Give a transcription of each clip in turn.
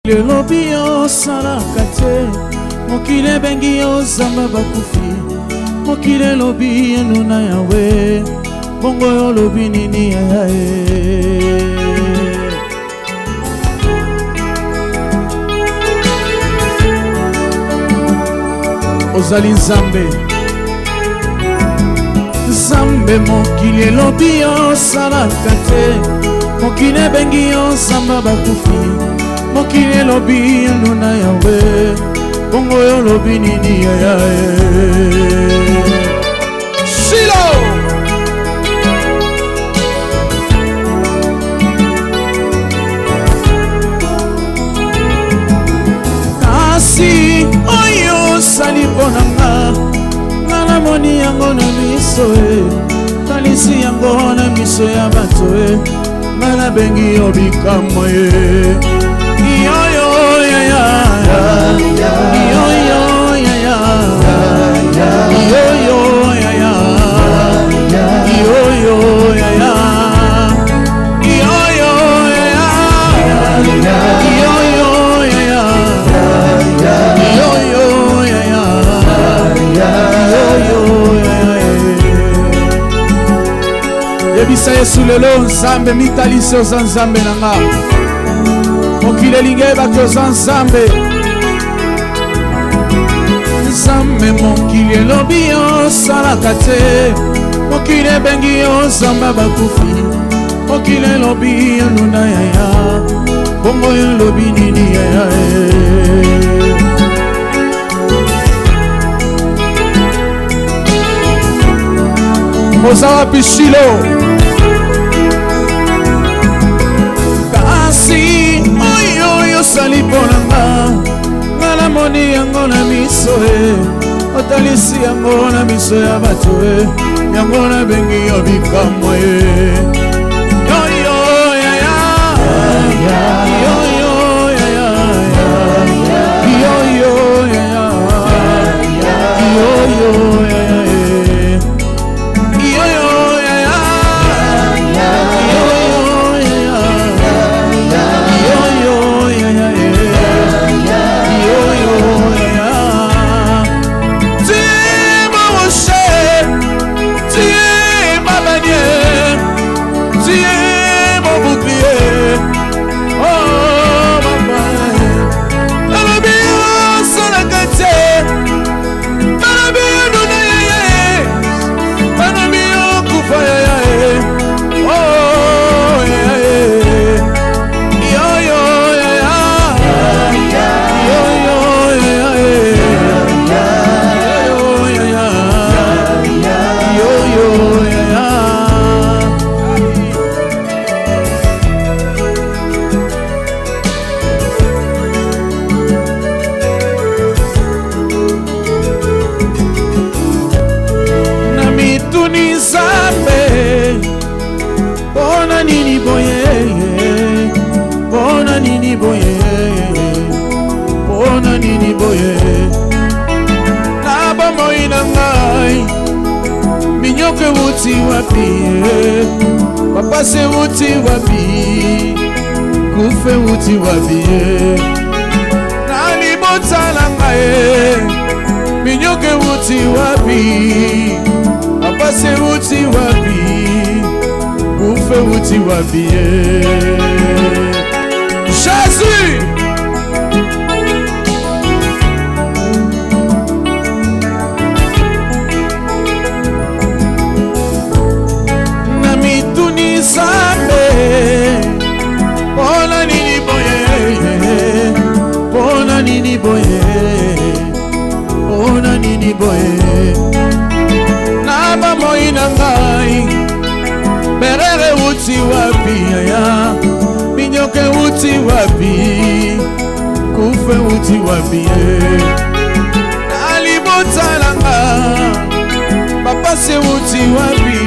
Lobi osalaka te mokile bengi ozamba bakufi mokile lobi enu na yawe bongo yo lobi nini yae ozali nzambe nzambe mokili lobi osalaka te mokile bengi ozamba bakufi mokili lobi enu na yawe bongo yo lobi nini yae Shilo kasi oyo sali ponanga ngana moni yango na miso talisi yango na miso ya bato ngana bengi yo bikamwa yebisa yesu lelo nzambe mitalisi oza nzambe nanga mokili elingi eyebaki oza nzambe nzambe mokili elobi osalaka te mokili ebengi ozamba bakufi mokili elobi eluna yaya bongo elobi nini yaya oza wapi Shilo kasi oyo osali mponanga ngana moni yango na miso otalisi yango na miso ya bato yango na bengi yo bikamwa papa se wuti wapi kufe wuti wapi nani botalanga minyoke wuti wapi papa se wuti wapi kufe wuti wapi Jésus ona nini boye naba moina ngai berere uti wapi ya minyoke uti wapi kufe uti wapi alibotalanga papa se uti wapi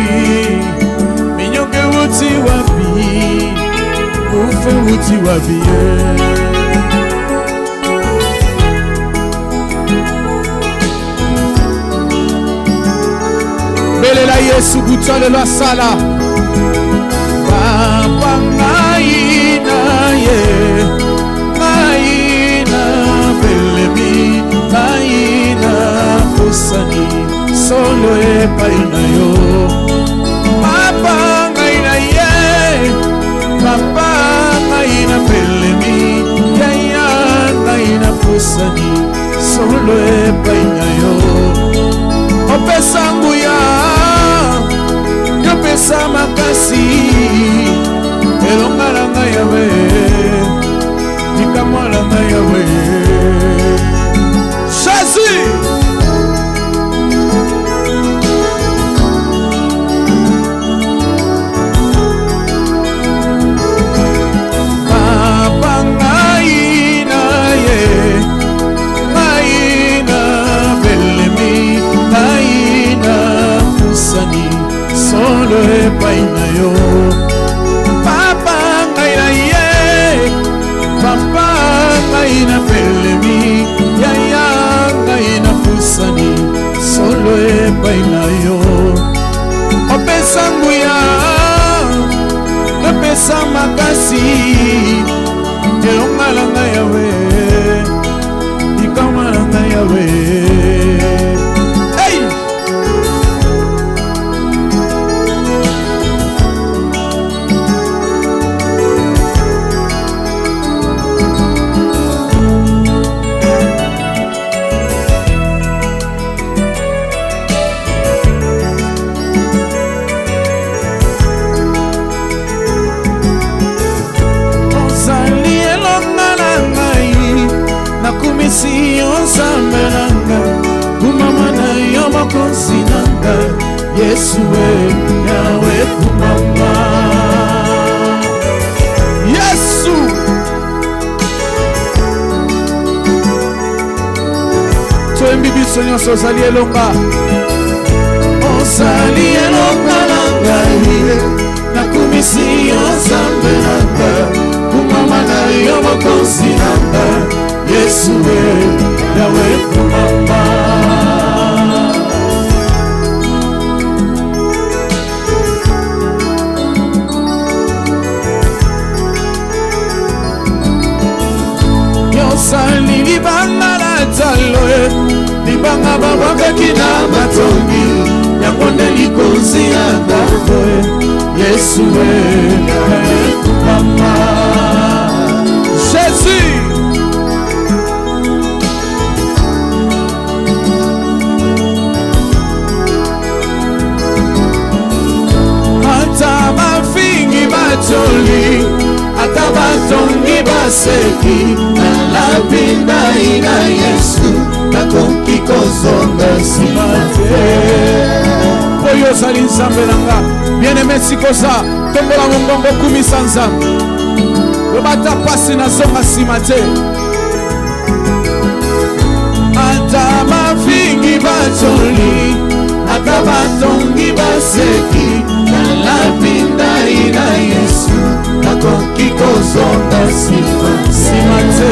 minyoke uti wapi kufe uti wapi belela Yesu kutole la sala papa ngai na ye ngai epai na yo. Papa ngai na ye, papa ngai na pelemi, yaya ngai na pusani, solo epai na yo. Opesa nguya, yopesa makasi, elonga na ngai yawe, likamwa na ngai yawe. Jésus! Papa ngai na ye, ngai na belemi, ngai na pusani, solo epai na yo. Papa ngai na ye, papa ngai na belemi, yaya ngai na pusani, solo epai na yo. Opesa nguya, opesa makasi, elonga na ngai yawe, likama na ngai yawe. Hey! Nakumisi yo nzambe nanga, kumama na yo mokonzi nanga, Yesu we yawe kumama. Yesu! Toyembi biso nyonso ozali elonga, ozali elonga na ngai. Nakumisi yo nzambe nanga, kumama na yo mokonzi nanga, Yesu we yawe kumama. Yosali libanga na talo, libanga babwakaki na matongi, yango nde likonzi ya ndako. Yesu we yawe kumama. Jésus! Ata batongi baseki, nalapinda ina Yesu, nakoki kozonga nsima te. Oyo ozali nzambe nanga, bien-aimé sikoza, tombola mongongo kumisa nzambe. Lobata pasi nazonga nsima te. Ata mafingi batoli, ata batongi baseki, nalapinda ina Yesu, nakoki kozonga nsima te.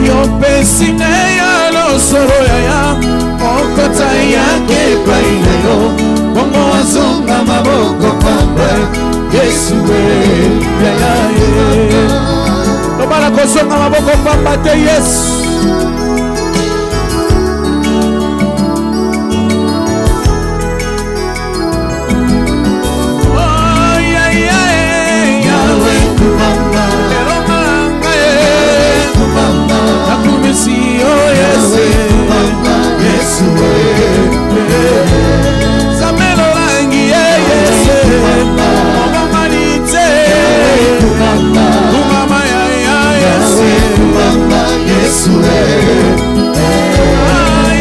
Yopesi ne ya losolo yaya, okota yake epai na yo, bongo wazonga maboko pamba, Yesu we yaya. Lobala kozonga maboko pamba te Yesu. Oh yeah yeah yawe kumama, elonga ngai kumama, nakumisi yo Yesu kumama, Yesu we zamelo langi Yesu kumama, obamalite kumama, kumama Yesu kumama, Yesu we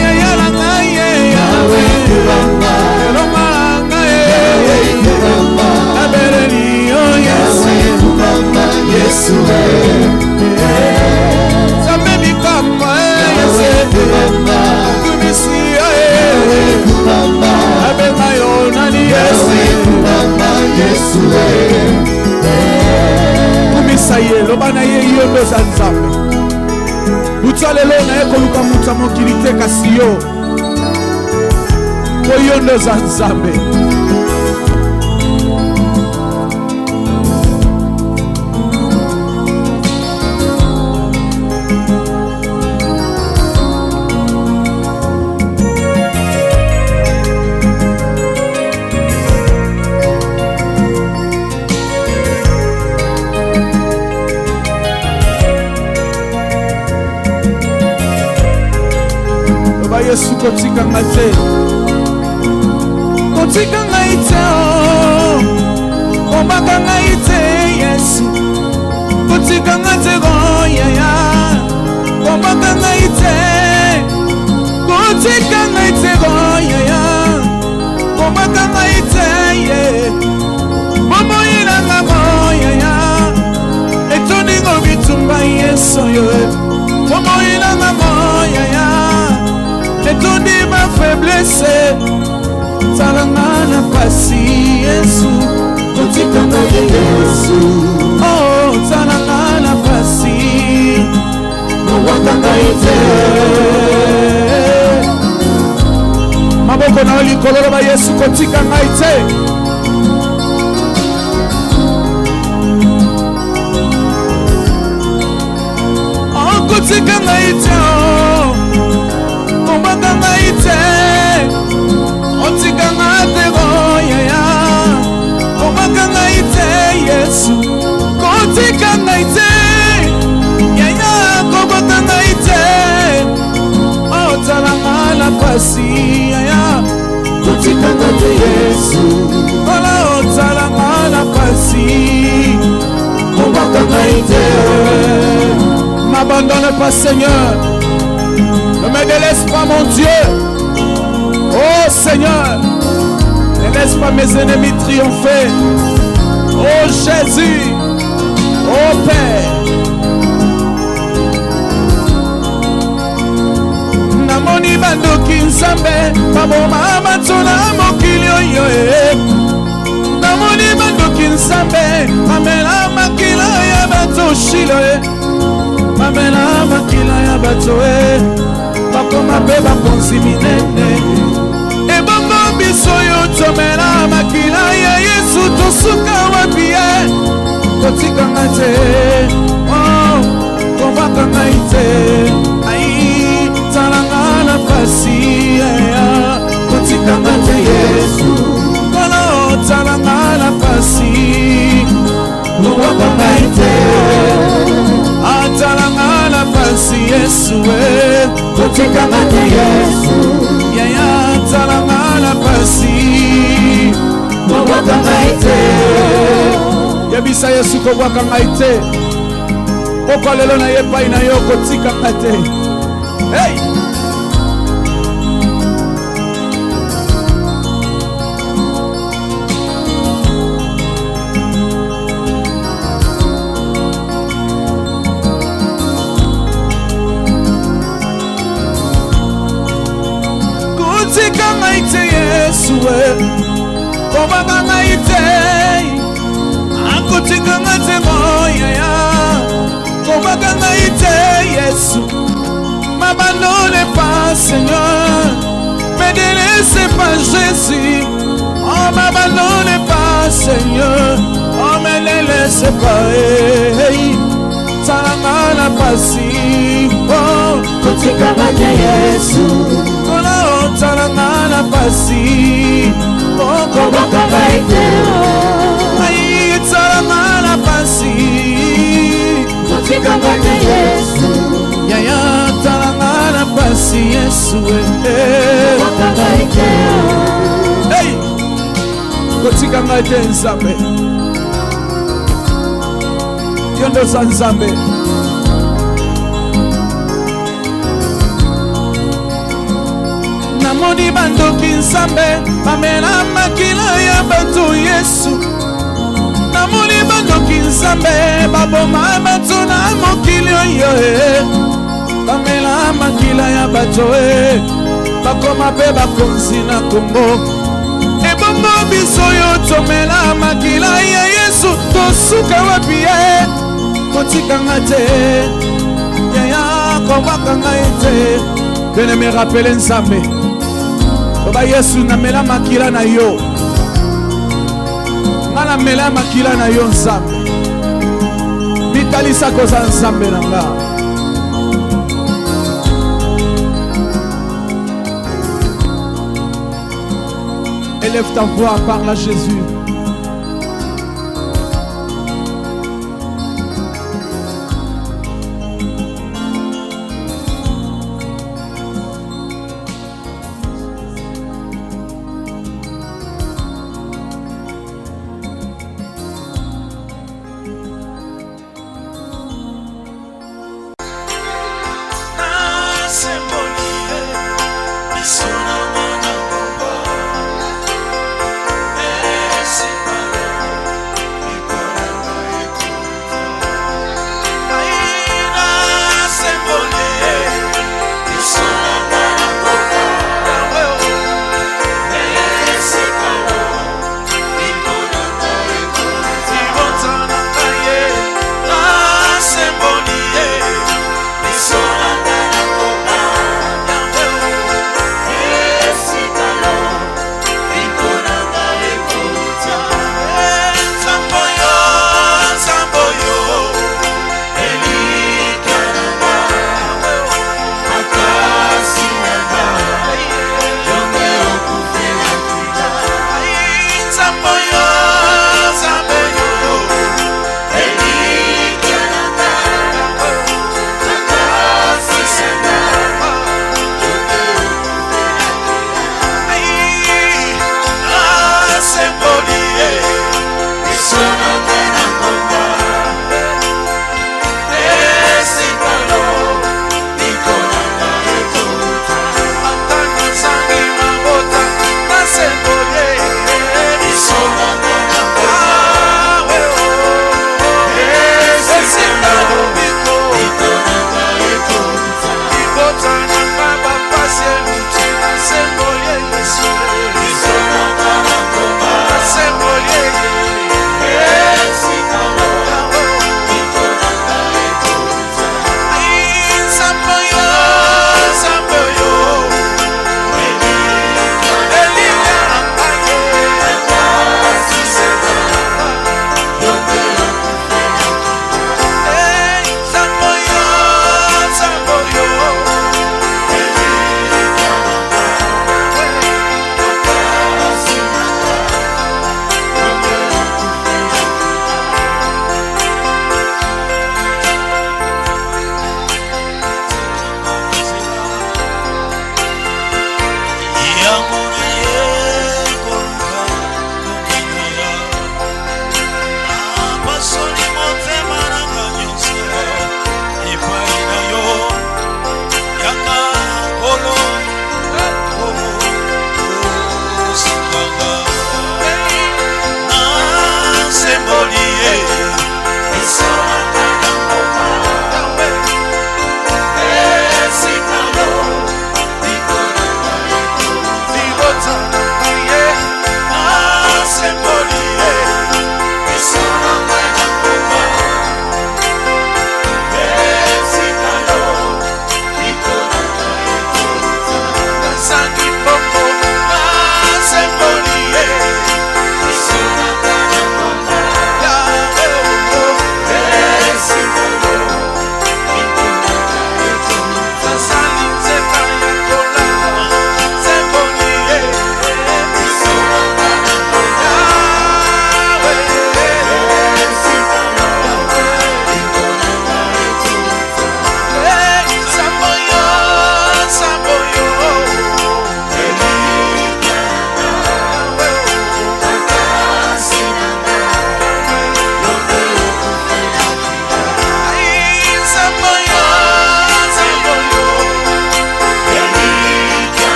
yaya langa yawe kumama, elonga ngai kumama, abeleli yo Yesu kumama, Yesu we zambe bikamba Yesu kumama, kumisi yo kumama, abenga yo nani Yesu kumama, Yesu we kumisa ye lobana ye yo ndoza nzambe. Buta lelo na ye koluka muta mokili te kasi yo, ko yo ndoza nzambe. kotika nga te, kotika ngai te, komaka ngai te Yesu, kotika nga te yaya, komaka ngai te, kotika ngai te yaya, komaka ngai te ye, bomoi na nga yaya, etoningo bitumba Yesu yo, bomoi na nga yaya, etondi ma faiblesse, talanga na pasi Yesu, kotika ngai Yesu, oh talanga na pasi, komaka ngai te. Maboko na likolo ba Yesu, kotika ngai te. Oh kotika ngai te, komaka ngai te, kotika ngai te yaya, komaka ngai te Yesu, kotika ngai te yaya, komaka ngai te, oh talanga na pasi yaya, kotika ngai te Yesu, kola oh talanga na pasi, komaka ngai te. M'abandonne pas Seigneur, ne me délaisse pas mon Dieu, oh Seigneur, ne laisse pas mes ennemis triompher, oh Jésus, oh Père. Namoni bandoki nzambe baboma matuna mokili oyo, namoni bandoki nzambe mamela makila ya bato shilo, mamela makila ya bato bakoma pe bakonzi minene, ebongo biso yo tomela makila ya Yesu, tosuka wapi ye, kotika ngai te, oh komaka ngai te, ai talanga na pasi ya, kotika ngai te Yesu, kola talanga na pasi, komaka ngai te, atalanga na pasi Yesu, kotika ngai te Yesu, yaya talanga na pasi, komaka ngai te. Yebisa Yesu komaka ngai te, poko lelo na ye pai na yo, kotika ngai te. Hey! Kotika ngai te Yesu, komaka ngai te, akotika ngai te yaya, komaka ngai te Yesu. M'abandonne pas Seigneur, me délaisse pas Jésus, oh m'abandonne pas Seigneur, oh me délaisse pas, talanga na pasi, oh kotika ngai te Yesu, kola oh talanga na pasi, oh komaka ngai te, ai talanga na pasi, kotika ngai te Yesu, yaya talanga na pasi Yesu, komaka ngai te, hey kotika ngai te Nzambe, yondo za Nzambe. Namoni bandoki Nzambe bamela makila ya bato Yesu, namoni bandoki Nzambe baboma bato na mokili oyo, bamela makila ya bato bakoma pe bakonzi na kombo, ebongo biso yo tomela makila ya Yesu, tosuka wapi ye, kotika ngai te yaya, komaka ngai te. Bene me rappele Nzambe, oba Yesu namela makila na yo, nga namela makila na yo Nzambe, mitalisa koza Nzambe na nga. Élève ta voix, parle à Jésus.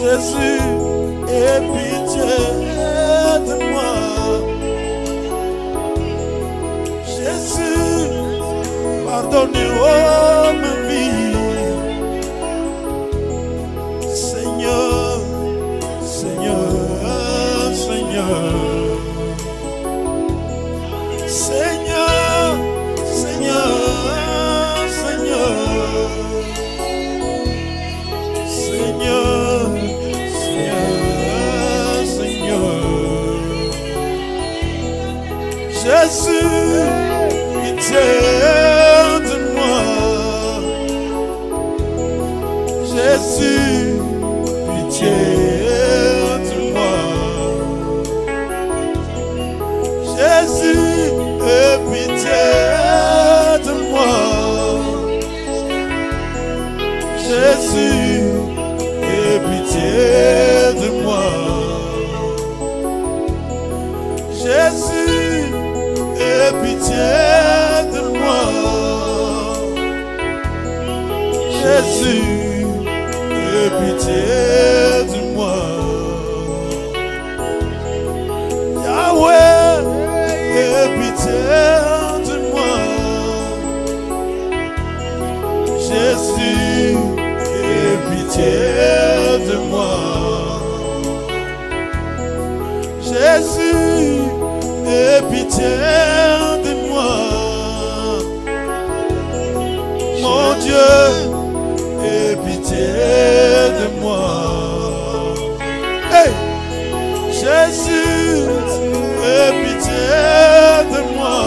Jésus, aie pitié de moi. Jésus, pardonne-moi ma vie. Seigneur, Seigneur, Seigneur. Seigneur, Seigneur, Seigneur. Seigneur, Seigneur, Seigneur. Jésus, pitié de moi. Jésus, pitié de moi. Jésus, aie pitié de moi. Jésus, aie pitié de moi. Jésus, aie pitié de moi. Jésus, aie pitié de moi. Yahweh, aie pitié de moi. Jésus, aie pitié de moi. Jésus, aie pitié de moi. Mon Dieu, aie pitié de moi. Hey! Jésus, aie pitié de moi.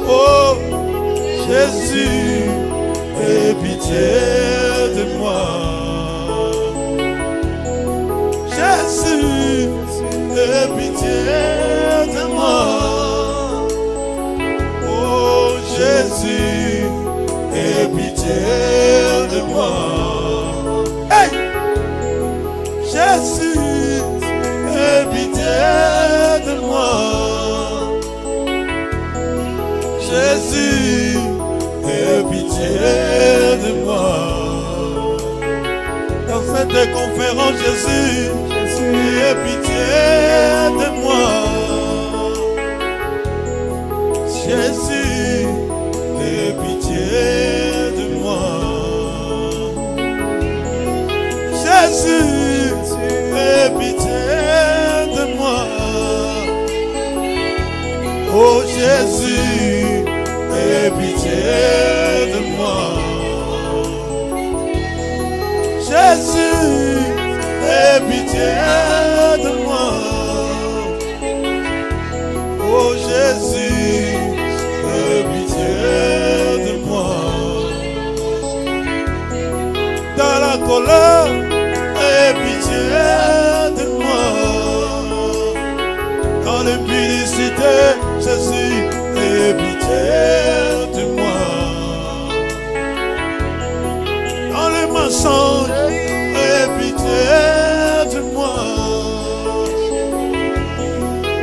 Oh, Jésus, aie pitié de moi. Jésus, aie pitié de moi. Oh, Jésus, aie pitié de moi. Hey! Jésus, aie pitié de moi. Jésus, aie pitié de moi. Dans cette conférence, Jésus, aie pitié de moi. Jésus, aie pitié de moi. Jésus, aie pitié de moi. Oh Jésus, aie pitié de moi. Jésus, aie pitié de moi. Oh Jésus, aie pitié de moi. Dans la colère, aie pitié de moi. Dans l'impudicité, Jésus, aie pitié de moi. Dans le mensonge, aie pitié de moi.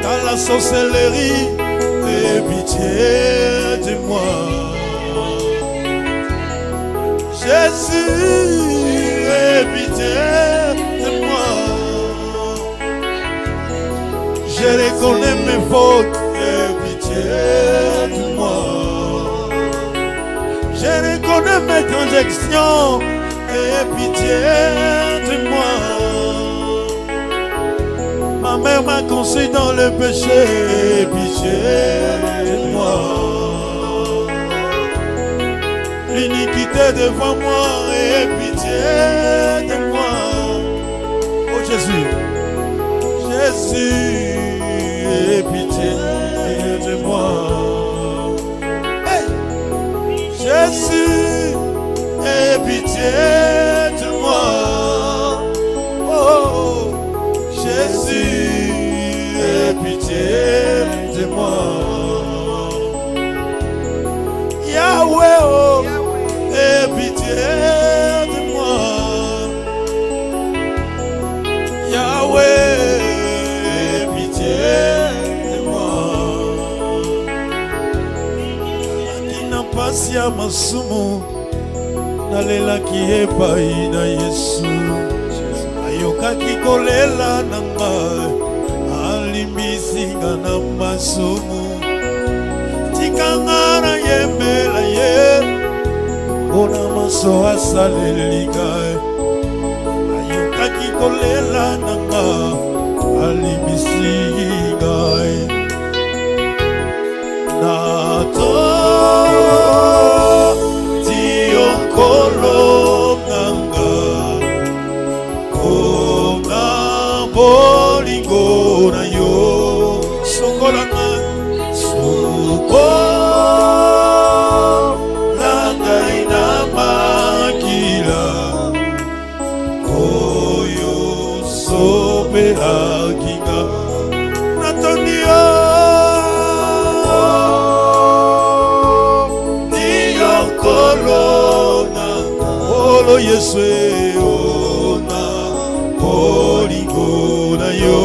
Dans la sorcellerie, aie pitié de moi. Jésus, aie pitié de moi. Je reconnais mes fautes, aie pitié de moi. Je reconnais mes transactions, aie pitié de moi. Ma mère m'a conçu dans le péché, aie pitié de moi. L'iniquité devant moi, aie pitié de moi. Oh Jésus, Jésus, aie pitié de moi. Hey! Jésus, aie pitié de moi. Oh, Jésus, aie pitié de moi. Yahweh, oh, aie pitié de moi. Yahweh, aie pitié de moi. Akina pasi ya masumu nalela ki epai na Yesu. ayokaki kolela na ngai, alimbisinga na masumu. Tikanga na yembela ye, mpona maso asaleli ngai. Ayokaki kolela na ngai, alimbisi ngai. Natondi yo nkolo nanga, mpona bolingo na yo. Sokola ngai, sokola ngai na makila oyo sopelaki nga. Natondi yo Olo Yesu ona bolingo na yo,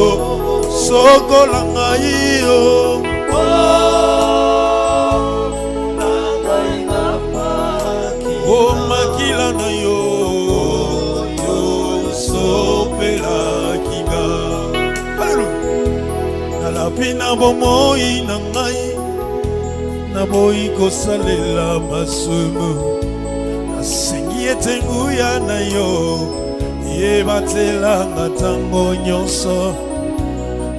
sokola ngai yo. O makila na yo, yo sopelaki nga. Hallelujah. Nalapi na bomoi na ngai, naboyi kosalela masumu. Nasengi ete nguya na yo yebatelanga ntango nyonso.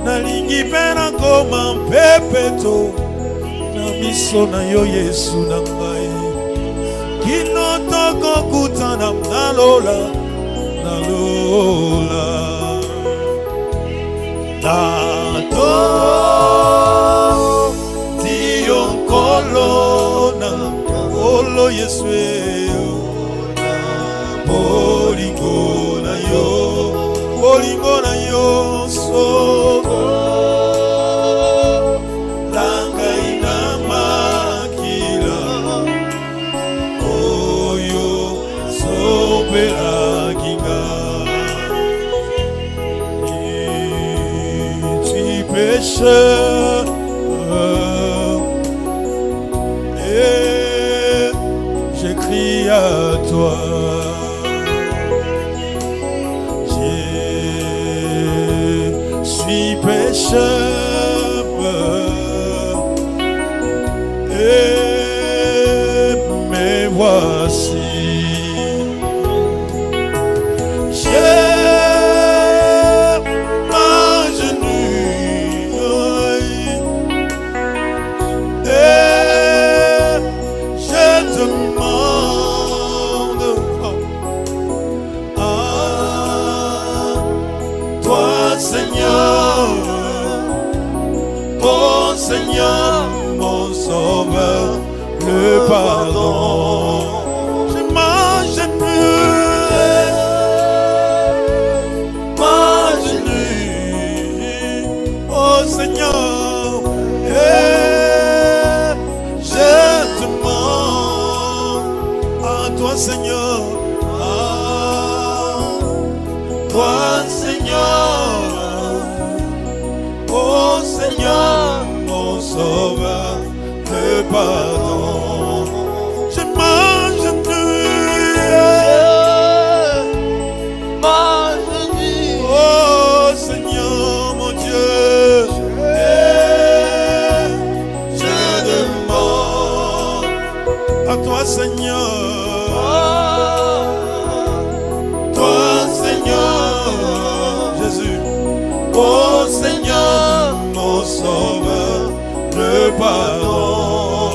Nalingi mpe nakoma mpepeto na miso na yo Yesu na ngai. Kino tokokutana nalola nalola. Natondi yo nkolo na olo Yesu bolingo na yo, bolingo na yo. Sokola ngai na makila oyo sopelaki nga. Tu pécheur et j'écris à toi. Pécheur et me voici. J'ai m'agenouille et je demande à toi, Seigneur. Oh Seigneur, mon sauveur, le pardon. Je m'agenouille, oh Seigneur, et je demande à toi Seigneur, à toi Seigneur. Oh Seigneur, mon sauveur, le pardon. Je m'agenouille, oh Seigneur, mon Dieu, et je demande à toi Seigneur, toi Seigneur, Jésus. Oh Seigneur, mon sauveur, le pardon.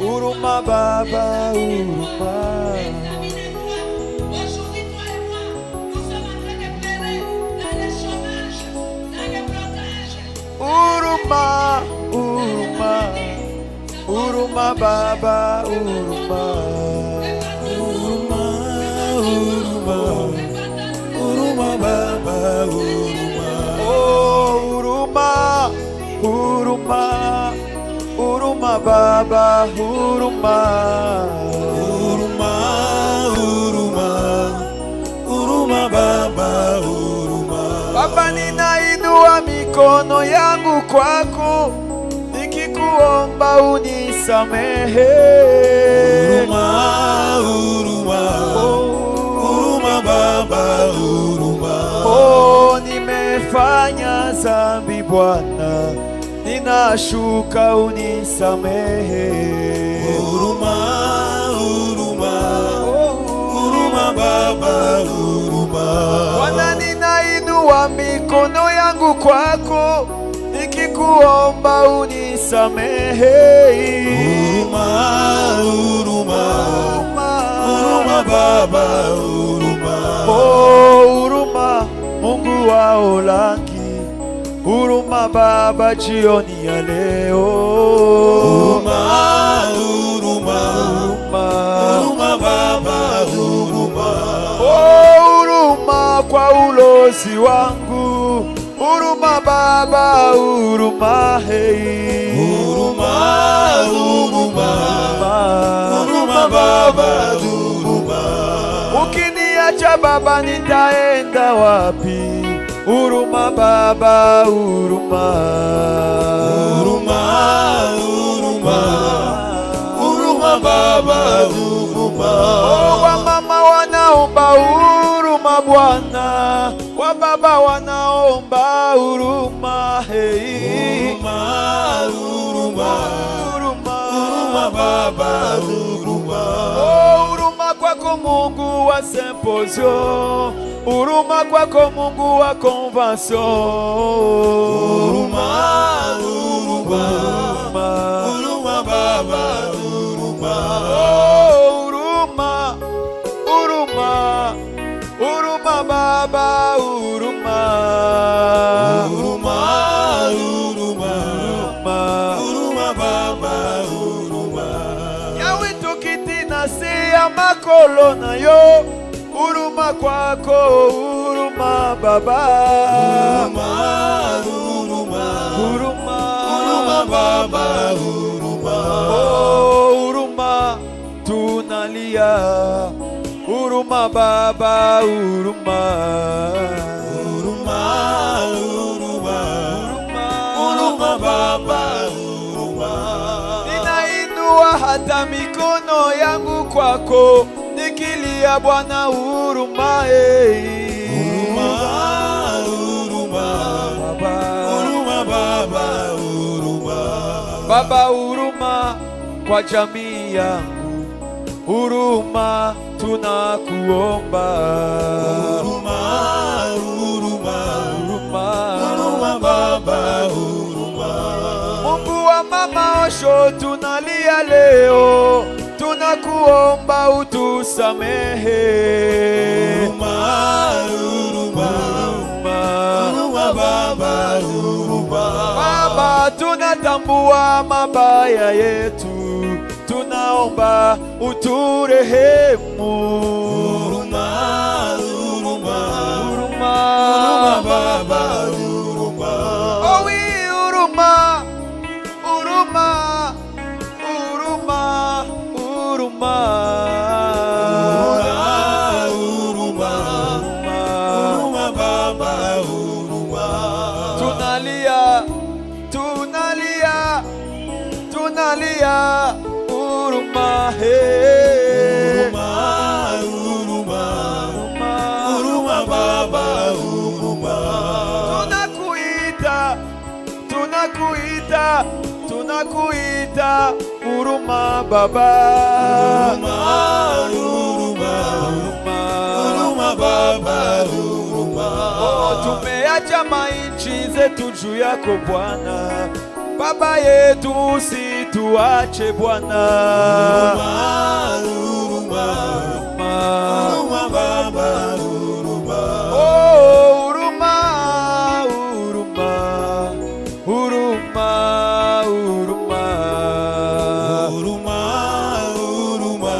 huruma Baba, huruma. Aujourd'hui, toi et moi, nous sommes en train de pleurer dans le chômage, dans le blocage. Huruma, huruma, huruma Baba, huruma. Huruma, huruma, huruma Baba, huruma. Oh, huruma, huruma, huruma Baba, huruma. Huruma, huruma, huruma Baba, huruma. Baba, ninainua mikono yangu kwako, nikikuomba unisamehe. Huruma, huruma, huruma Baba, huruma. Oh, nimefanya dhambi Bwana, ninashuka unisamehe. Huruma, huruma, huruma Baba, huruma. Bwana, ninainua mikono yangu kwako, nikikuomba unisamehe. Huruma, huruma, huruma Baba, huruma. Oh, huruma Mungu wa Olangi, huruma Baba jioni ya leo. Huruma, huruma, huruma Baba, huruma. Oh, huruma kwa ulozi wangu, huruma Baba, huruma hey. Huruma, huruma, huruma Baba, huruma. Ukiniacha Baba nitaenda wapi? Huruma Baba, huruma. Huruma, huruma, huruma Baba, huruma. Oh, wamama wanaomba huruma Bwana, wababa wanaomba huruma hey. Huruma, huruma, huruma Baba, huruma. Oh, huruma kwako Mungu wa Symposium, huruma kwako Mungu wa Convention. Huruma, huruma, huruma Baba, huruma. Oh, huruma, huruma, huruma Baba, huruma. Huruma, huruma, huruma Baba, huruma. Yawe tukiti nasi ya makolo na yo, huruma kwako, huruma Baba. Huruma, huruma, Huruma, huruma Baba, huruma. oh, huruma tunalia, huruma Baba, huruma. Huruma, huruma, huruma Baba, huruma. Ninainua hata mikono yangu kwako, nikilia Bwana, huruma hey. Huruma, huruma, Baba, huruma Baba, huruma. Baba, huruma kwa jamii yangu, huruma tunakuomba. Huruma, huruma, Huruma, huruma Baba, huruma. Mungu wa mama Osho, tunalia leo, tunakuomba utusamehe. Huruma, huruma, huruma Baba, huruma. Baba, tunatambua mabaya yetu, tunaomba uturehemu. Huruma, huruma, Huruma, huruma Baba, huruma. oh oui, huruma, huruma, huruma, huruma. Huruma, huruma Baba, huruma. Tunalia, tunalia, tunalia, huruma hey. Huruma, huruma, huruma Baba, huruma. Tunakuita, tunakuita, tunakuita, huruma Baba. Huruma, huruma, huruma Baba, huruma. Oh, tumeacha mainchi zetu juu yako Bwana. Baba yetu situache Bwana. Huruma, huruma Baba, huruma. Oh, huruma, huruma, huruma, huruma. Huruma, huruma,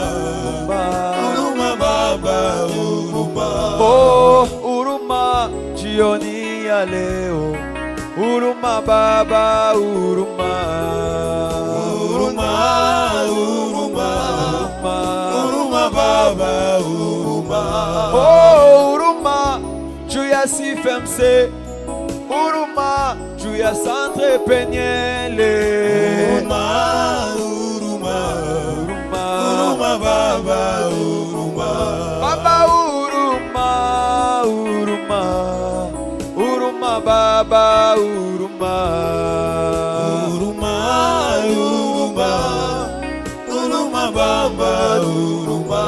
huruma Baba, huruma. Oh, huruma jioni ya leo. Huruma Baba, huruma. Huruma, huruma, huruma Baba, huruma. Oh, huruma juu ya CFMC. Huruma juu ya Centre Penyele. Huruma, huruma, huruma Baba, huruma. Baba huruma, huruma, huruma Baba, huruma. Huruma, huruma, huruma Baba, huruma.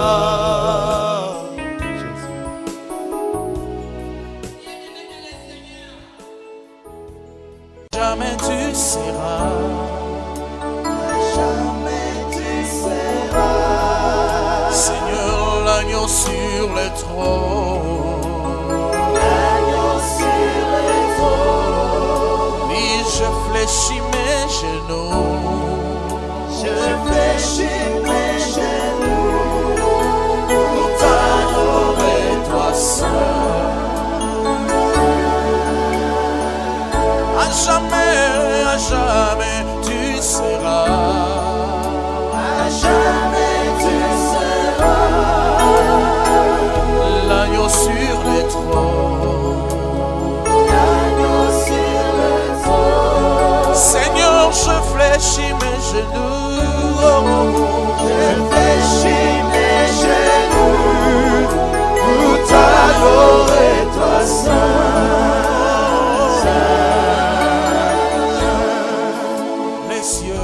Jamais tu seras. Seigneur, l'agneau sur le trône. Oui, je fléchis mes genoux. Pour t'adorer, toi seul. À jamais tu seras. L'agneau sur le trône. Seigneur, je fléchis mes genoux. Pour t'adorer, toi Les cieux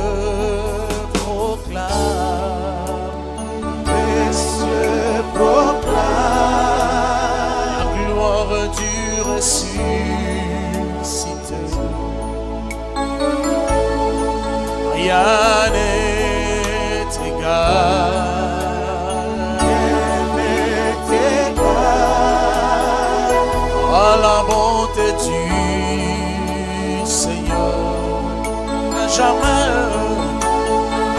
proclament. La gloire du ressuscité. Rien n'est égal. À la bonté du Seigneur.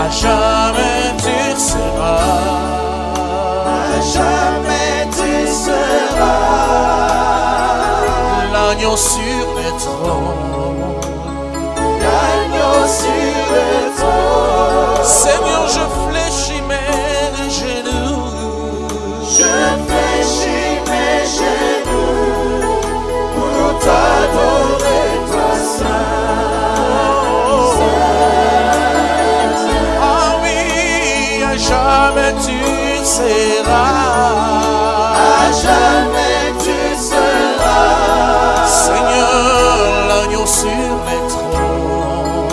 À jamais tu seras. L'agneau sur le trône. Seigneur, je fléchis mes genoux. pour t'adorer, toi Ah oui, à jamais tu seras. À jamais tu seras. Seigneur, l'agneau sur le trône.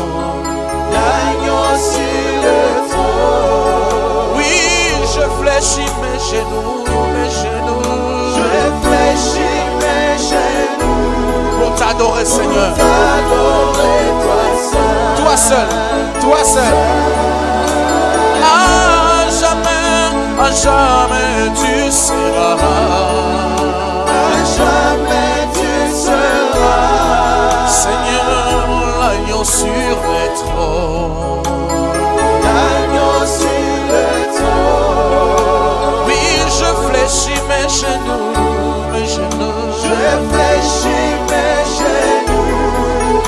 L'agneau sur le trône. Oui, je fléchis mes genoux. Je fléchis mes genoux. Pour t'adorer, Seigneur. T'adorer, Toi seul. Toi seul. À jamais tu seras. À jamais tu seras. Seigneur, l'agneau sur le trône. L'agneau sur le trône. Oui, je fléchis mes genoux. Je fléchis mes genoux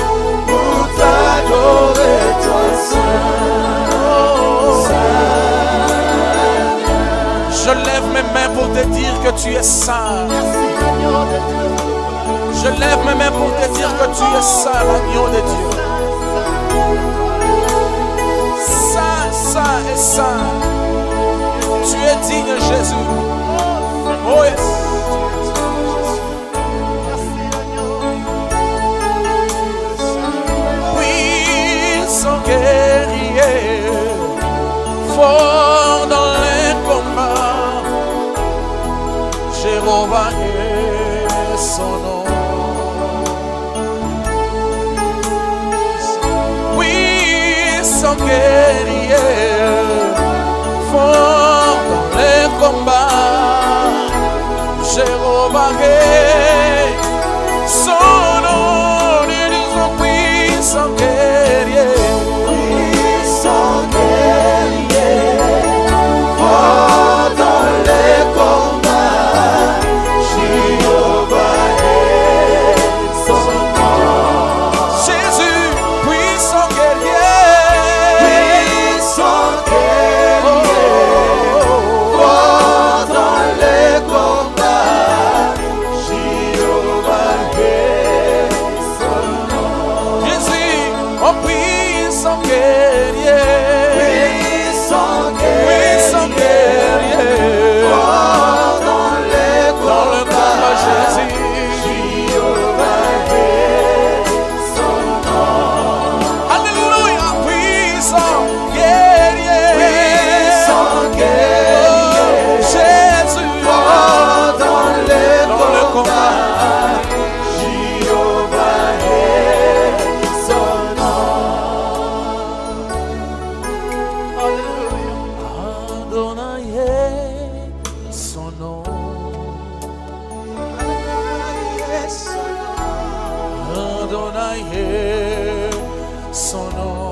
pour t'adorer, toi Je lève mes mains pour te dire que tu es saint. Je lève mes mains pour te dire que tu es saint, l'agneau de Dieu. Saint, saint et saint. Tu es digne, Jésus. Oh yes. Puissant guerrier, fort dans les combats, Jéhovah est son nom. Oui, puissant guerrier, fort dans les combats. Jéhovah est son nom, nous disons puissant guerrier, fort dans les combats. Jéhovah est son nom. Jésus, puissant guerrier, fort dans les combats. Jéhovah est son nom. Jésus, oh puissant guerrier, puissant guerrier, Fort dans les dans le combat Jésus, Jéhovah est son nom. alléluia, puissant guerrier, Jésus, Fort dans les dans le combat, Jéhovah est son nom. Adonai est son nom, Adonai est son nom,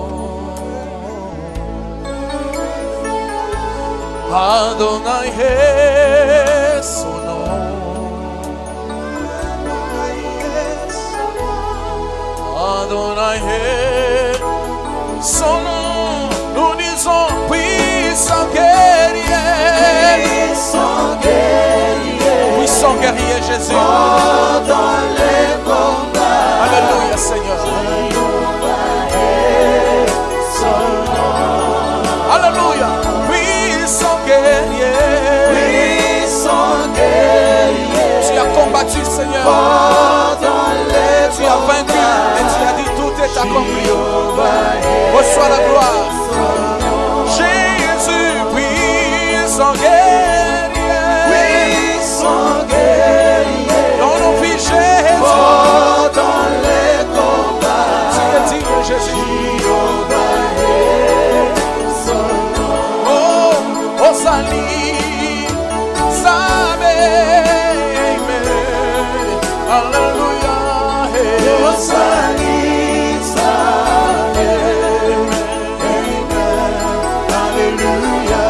Adonai est son nom, Adonai est son nom, nous disons puissant guerrier, puissant guerrier Jésus, Fort dans les combats. alléluia Seigneur, alléluia, puissant guerrier, tu as combattu Seigneur, Fort dans les tu as vaincu et tu as dit tout est accompli, reçois la gloire, Jésus, puissant guerrier, dans nos vies Jésus, Fort dans les combats. tu es digne Jésus, oh, Osali, Sabe, alléluia, oh, Osali, Sabe, alléluia,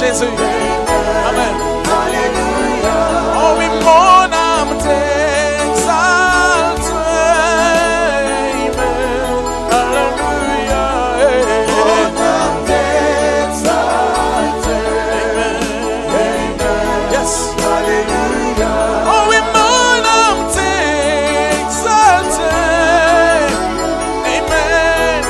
Jésus. Amen. Oh oui, mon âme t'exalte. Amen. Alléluia. Mon âme t'exalte. Amen. Yes. Alléluia. Oh oui, mon âme t'exalte. Amen.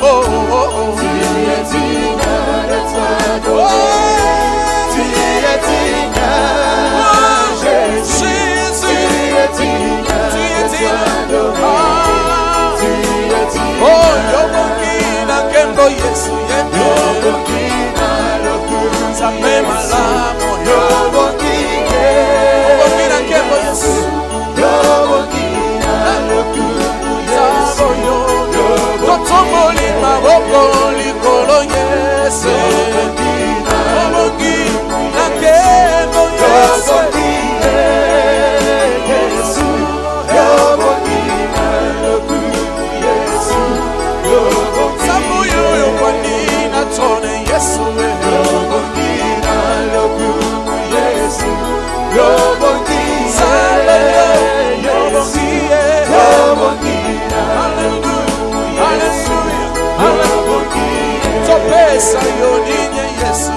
oh, oh, oh. Tu es digne d'être adoré. Tu es digne, Jésus. Tu es digne d'être adoré. Tu es digne. Oh, yobongina kembo Yesu yembe. Yobongina lokuru Zambe malamo Yobongina kembo Yesu. Yobongina lokuru Zabo yo. Totomboli maboko likolo Yesu. Yobongina kembo Yesu. Zabo yo yobongina tone Yesu. Topesa yoninye Yesu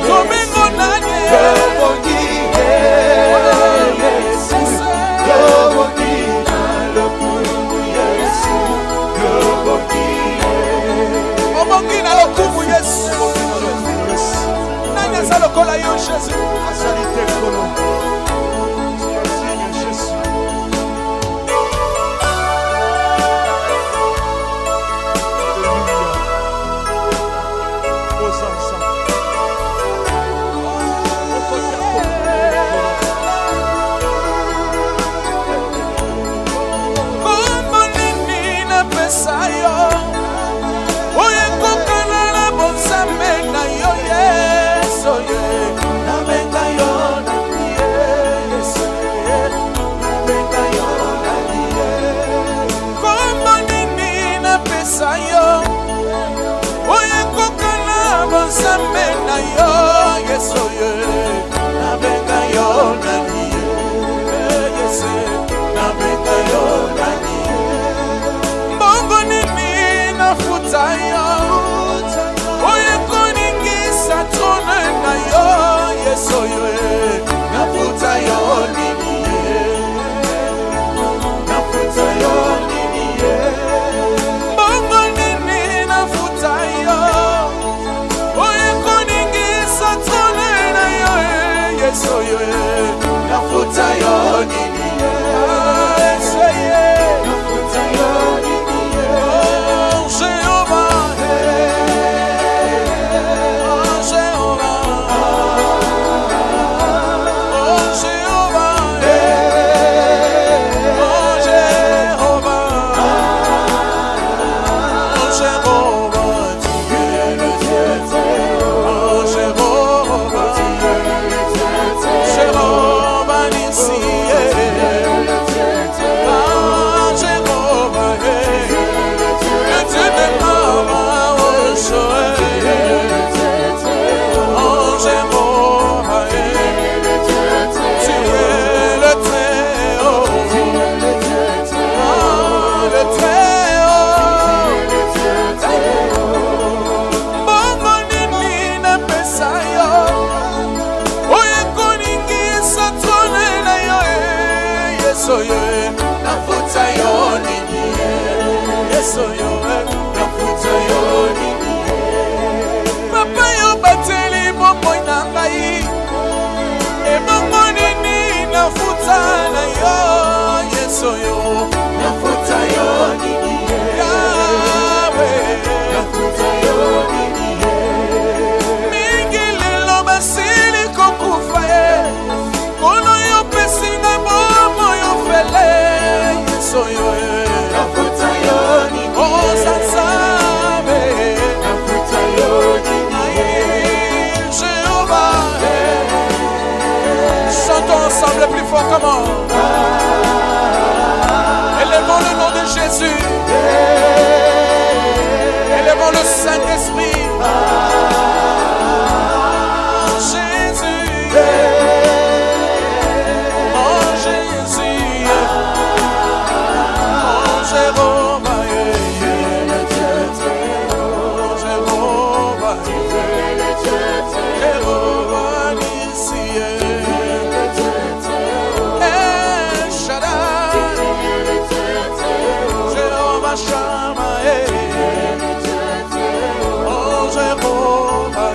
Domingo nanye Obongina lokumu Yesu Nanye zalokola yo Jésus Asalite kolo. Seigneur Jésus. Alléluia. Osansa. Kombo nini na pesa yo Oye kokana na bonsame na yo Yesu Namenga yo na Yesu Namenga yo na Kombo nini na pesa yo Oye kokana bonsame na yo Yesu Namenga yo na Yesu Namenga yo na Mbongo nini nafuta yo Oye koningisa trone na yo Yesu nafuta yo nini Nafuta yo nini Mbongo nini nafuta yo Oye koningisa trone na yo Yesu nafuta yo nini Papa yo bateli bomoi na ngai Ebongo nini nafuta na yo Yesu yo nafuta yo nini Yahweh nafuta yo nini Mingi lelo basili kokufa Kono yo pesinga bomo yo fele Yesu yo nafuta yo nini Oh Sansabe nafuta yo nini Jéhovah Chantons ensemble plus fort, comment Élevons le nom de Jésus Élevons le Saint-Esprit Jésus Oh Jésus Oh Jéhovah Jéhovah Jéhovah Nissi El Shaddai Jéhovah Jéhovah Shammah, oh Jéhovah,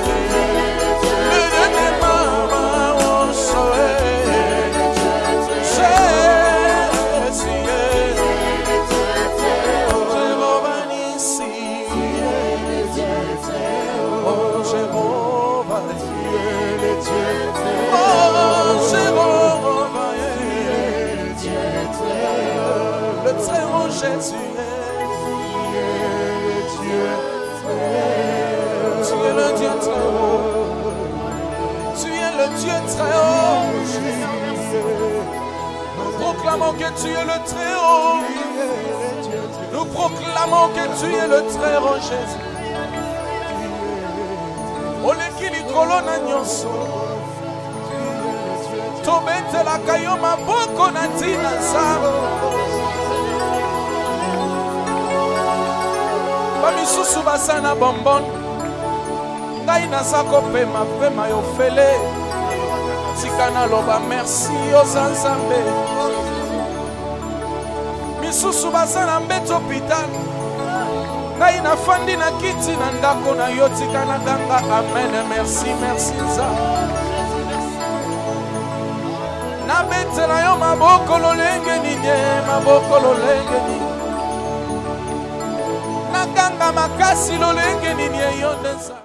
le Dieu des mamans, oh Jéhovah Nissi, oh Jéhovah, le très haut Jésus, tu es le Dieu très haut, tu es le Dieu très haut. Nous proclamons que tu es le très haut. Nous proclamons que tu es le très haut Jésus. Oleki likolo na nyonso. Tobetelaka yo maboko na ntina nzambe. Bamisusu basa na bonbon. Ngai naza kopema pema yo fele. Tika naloba merci oza nzambe. Misusu basa na mbeto hôpital. Ngai nafandi na kiti na ndako na yo tika na ganga amen merci merci nzambe. Nabetela yo maboko lolenge nini maboko lolenge nini. Naganga makasi lolenge nini yo ndenza.